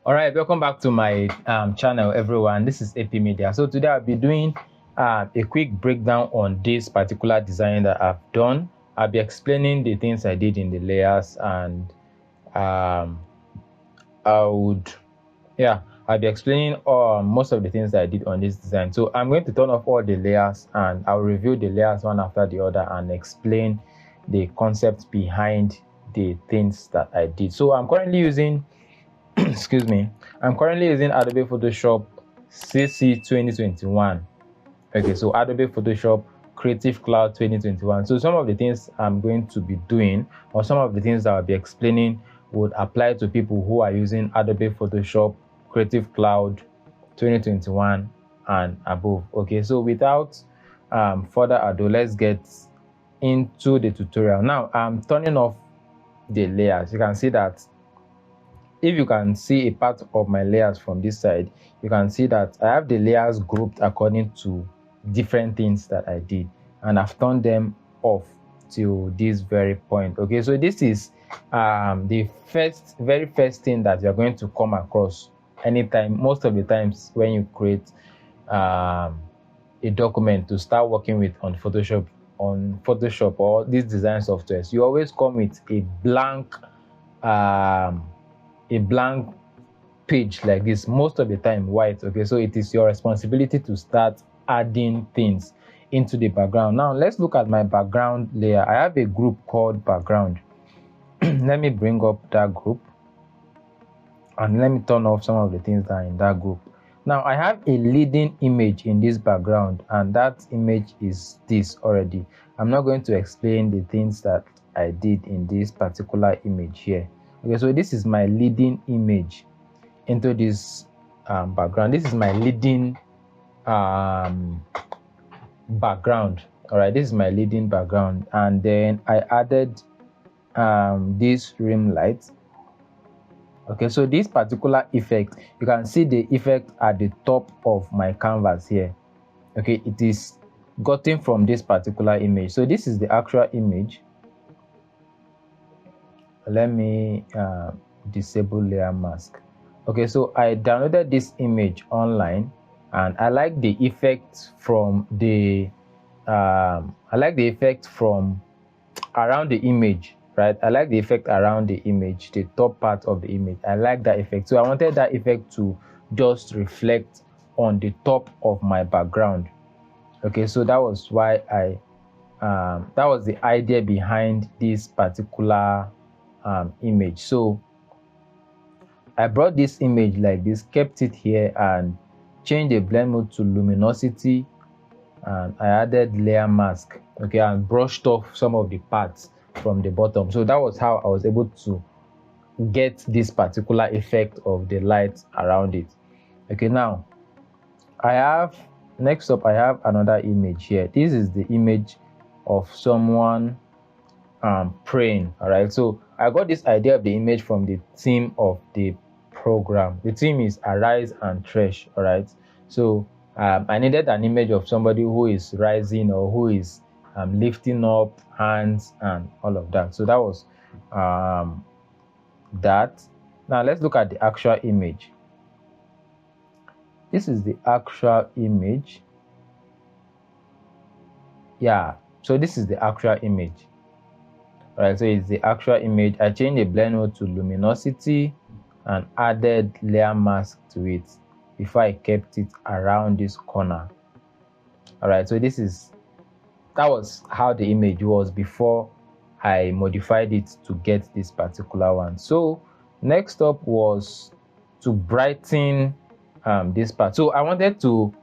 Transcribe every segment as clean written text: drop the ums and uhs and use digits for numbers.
All right, welcome back to my channel, everyone. This is AP Media. So today I'll be doing a quick breakdown on this particular design that I've done. I'll be explaining the things I did in the layers, and um, I'll be explaining most of the things that I did on this design. So I'm going to turn off all the layers, and I'll review the layers one after the other and explain the concept behind the things that I did. So I'm currently using excuse me, I'm currently using Adobe Photoshop CC 2021. Okay, so Adobe Photoshop Creative Cloud 2021. So some of the things I'm going to be doing, or some of the things that I'll be explaining, would apply to people who are using Adobe Photoshop Creative Cloud 2021 and above. Okay, so without further ado, let's get into the tutorial. Now I'm turning off the layers. You can see that if you can see a part of my layers from this side, you can see that I have the layers grouped according to different things that I did, and I've turned them off till this very point. Okay, so this is the very first thing that you're going to come across anytime, most of the times, when you create a document to start working with on Photoshop or these design softwares. You always come with a blank page like this, most of the time white. Okay, so it is your responsibility to start adding things into the background. Now let's look at my background layer. I have a group called background. Let me bring up that group and let me turn off some of the things that are in that group. Now I have a leading image in this background, and that image is this already. I'm not going to explain the things that I did in this particular image here. Okay, so this is my leading image into this background. This is my leading background. All right, this is my leading background, and then I added this rim light. Okay, so this particular effect, you can see the effect at the top of my canvas here. Okay, it is gotten from this particular image. So this is the actual image. Let me disable layer mask. Okay, so I downloaded this image online, and I like the effect from the around the image, right? I like the effect around the image, the top part of the image. I like that effect. So I wanted that effect to just reflect on the top of my background. Okay, so that was why that was the idea behind this particular image. So I brought this image like this, kept it here, and changed the blend mode to luminosity, and I added layer mask, okay, and brushed off some of the parts from the bottom. So that was how I was able to get this particular effect of the light around it. Okay, now next up I have another image here. This is the image of someone praying. All right, so I got this idea of the image from the theme of the program. The theme is Arise and Thresh. All right, so I needed an image of somebody who is rising, or who is lifting up hands and all of that. So that was that. Now let's look at the actual image. This is the actual image. Yeah, so this is the actual image. All right, so it's the actual image. I changed the blend mode to luminosity and added layer mask to it before I kept it around this corner. All right, so that was how the image was before I modified it to get this particular one. So next up was to brighten this part. So I wanted to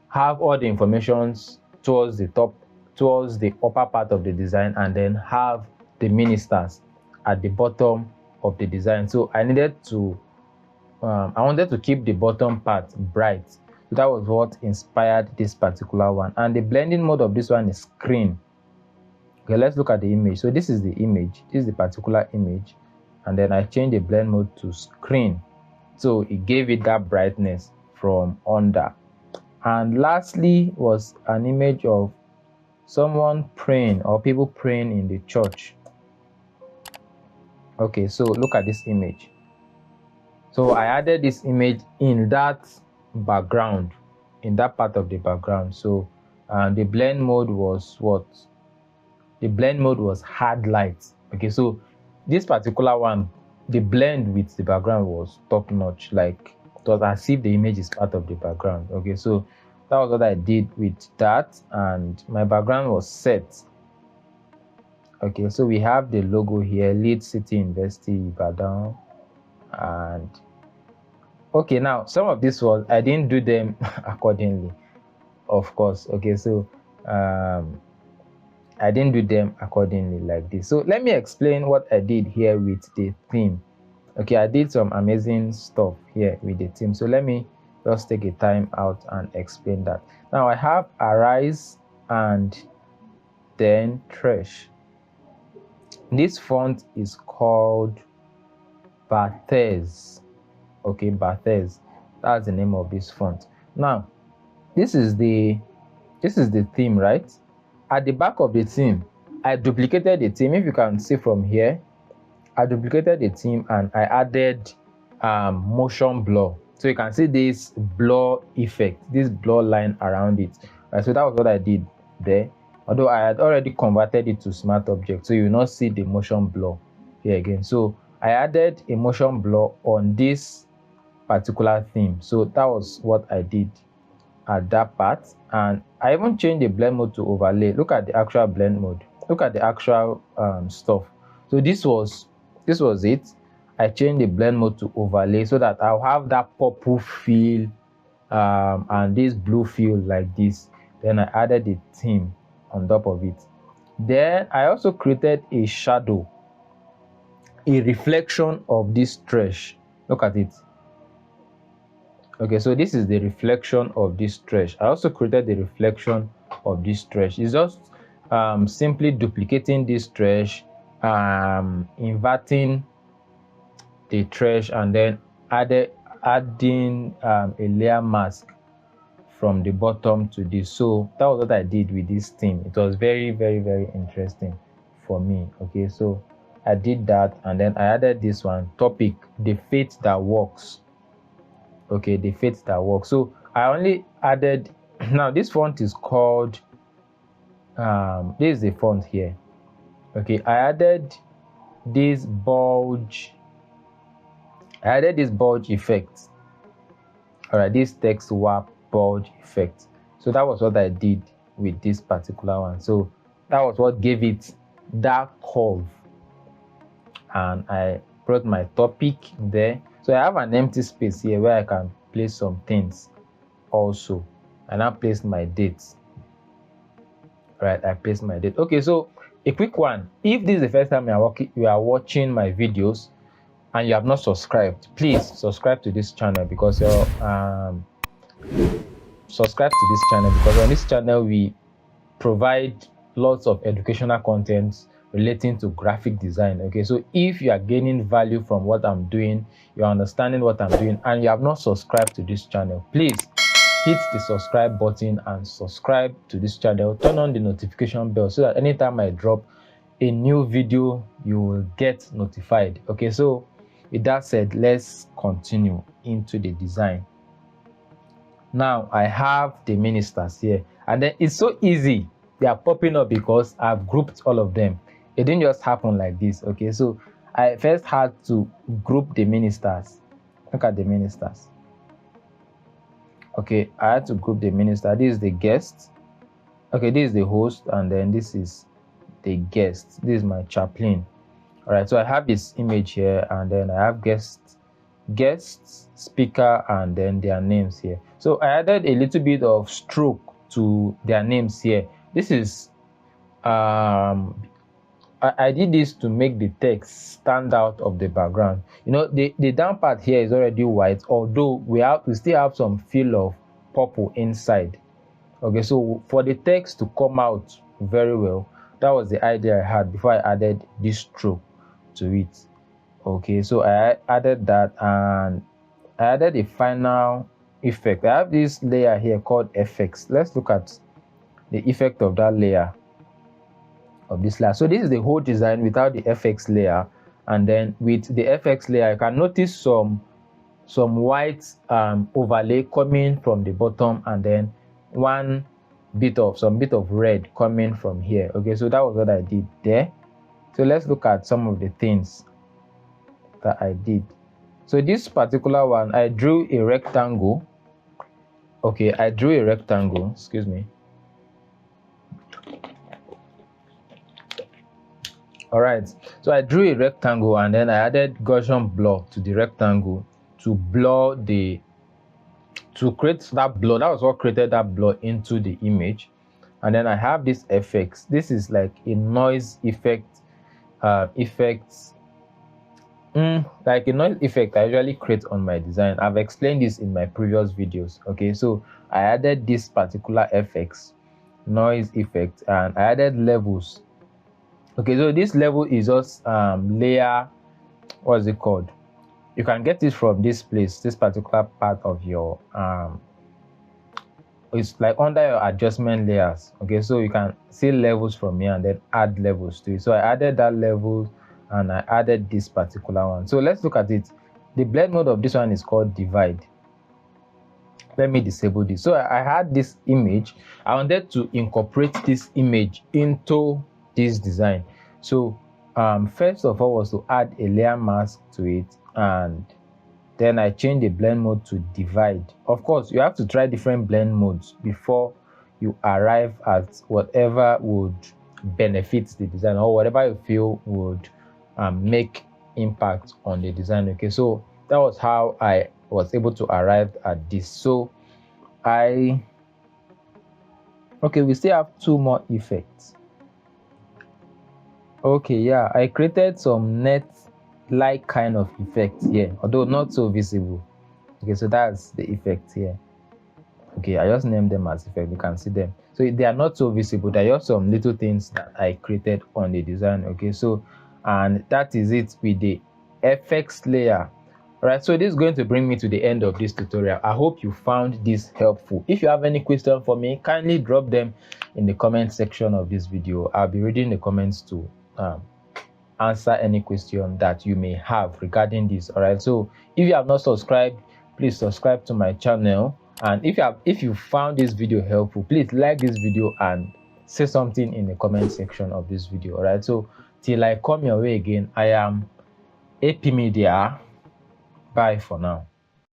have all the informations towards the top, towards the upper part of the design, and then have the ministers at the bottom of the design. So I needed to I wanted to keep the bottom part bright. So that was what inspired this particular one. And the blending mode of this one is screen. Okay, let's look at the image. So this is the image, this is the particular image, and then I changed the blend mode to screen, so it gave it that brightness from under. And lastly was an image of someone praying, or people praying in the church. Okay, so look at this image. So I added this image in that background, in that part of the background. So the blend mode was what? The blend mode was hard light. Okay, so this particular one, the blend with the background was top notch. Like it was as if the image is part of the background. Okay, so that was what I did with that, and my background was set. Okay, so we have the logo here, Lead City University Ibadan. And okay, now some of this was, I didn't do them accordingly, of course. Okay, so I didn't do them accordingly like this. So let me explain what I did here with the theme. Okay, I did some amazing stuff here with the theme. So let me just take a time out and explain that. Now I have Arise and then Thresh. This font is called Barthez. Okay, Barthez. That's the name of this font. Now, this is the theme, right? At the back of the theme, I duplicated the theme. If you can see from here, I duplicated the theme and I added motion blur. So you can see this blur effect, this blur line around it. So that was what I did there. Although I had already converted it to smart object, so you will not see the motion blur here again. So I added a motion blur on this particular theme. So that was what I did at that part. And I even changed the blend mode to overlay. Look at the actual blend mode. Look at the actual stuff. So this was it. I changed the blend mode to overlay so that I'll have that purple feel and this blue feel like this. Then I added the theme on top of it. Then I also created a shadow, a reflection of this Thresh. Look at it. Okay, so this is the reflection of this Thresh. I also created the reflection of this Thresh. It's just simply duplicating this Thresh, inverting the Thresh, and then adding a layer mask from the bottom to this. So that was what I did with this theme. It was very, very, very interesting for me. Okay, so I did that, and then I added this one, topic, the fate that works. Okay, the fate that works. So I only added, now this font is called this is the font here. Okay, I added this bulge effect. All right, this text warp bulge effect. So that was what I did with this particular one. So that was what gave it that curve. And I brought my topic there. So I have an empty space here where I can place some things also. And I placed my dates. Right, I placed my date. Okay, so a quick one. If this is the first time you are watching my videos and you have not subscribed, please subscribe to this channel, because you're subscribe to this channel, because on this channel we provide lots of educational content relating to graphic design. Okay, so if you are gaining value from what I'm doing, you're understanding what I'm doing, and you have not subscribed to this channel, please hit the subscribe button and subscribe to this channel. Turn on the notification bell so that anytime I drop a new video, you will get notified. Okay, so with that said, let's continue into the design. Now I have the ministers here, and then it's so easy. They are popping up because I've grouped all of them. It didn't just happen like this. Okay, so I first had to group the ministers. Look at the ministers. Okay, I had to group the minister. This is the guest. Okay, this is the host, and then this is the guest. This is my chaplain. All right, so I have this image here, and then I have guests, speaker, and then their names here. So I added a little bit of stroke to their names here. This is I did this to make the text stand out of the background. You know, the down part here is already white, although we still have some feel of purple inside. Okay, so for the text to come out very well, that was the idea I had before I added this stroke to it. Okay, so I added that, and I added a final effect. I have this layer here called effects. Let's look at the effect of that layer, of this layer. So this is the whole design without the FX layer, and then with the FX layer, you can notice some some white overlay coming from the bottom, and then some bit of red coming from here. Okay, so that was what I did there. So let's look at some of the things that I did. So this particular one, I drew a rectangle. Okay, I drew a rectangle, excuse me. All right, so I drew a rectangle, and then I added Gaussian blur to the rectangle to create that blur. That was what created that blur into the image. And then I have this effects. This is like a noise effect, like a noise effect I usually create on my design. I've explained this in my previous videos. Okay, so I added this particular effects, noise effect, and I added levels. Okay, so this level is just layer, what's it called? You can get it from this place, this particular part of your it's like under your adjustment layers. Okay, so you can see levels from here and then add levels to it. So I added that level, and I added this particular one. So let's look at it. The blend mode of this one is called divide. Let me disable this. So I had this image. I wanted to incorporate this image into this design. So first of all was to add a layer mask to it, and then I changed the blend mode to divide. Of course, you have to try different blend modes before you arrive at whatever would benefit the design, or whatever you feel would make impact on the design. Okay, so that was how I was able to arrive at this. So we still have two more effects. Okay, yeah, I created some net like kind of effects here, although not so visible. Okay, so that's the effect here. Okay, I just named them as effect. You can see them. So they are not so visible. They are just some little things that I created on the design. Okay, so and that is it with the effects layer. All right, so this is going to bring me to the end of this tutorial. I hope you found this helpful. If you have any question for me, kindly drop them in the comment section of this video. I'll be reading the comments to answer any question that you may have regarding this. All right, so if you have not subscribed, please subscribe to my channel. And if you found this video helpful, please like this video and say something in the comment section of this video. All right, so till I come your way again, I am AP Media. Bye for now.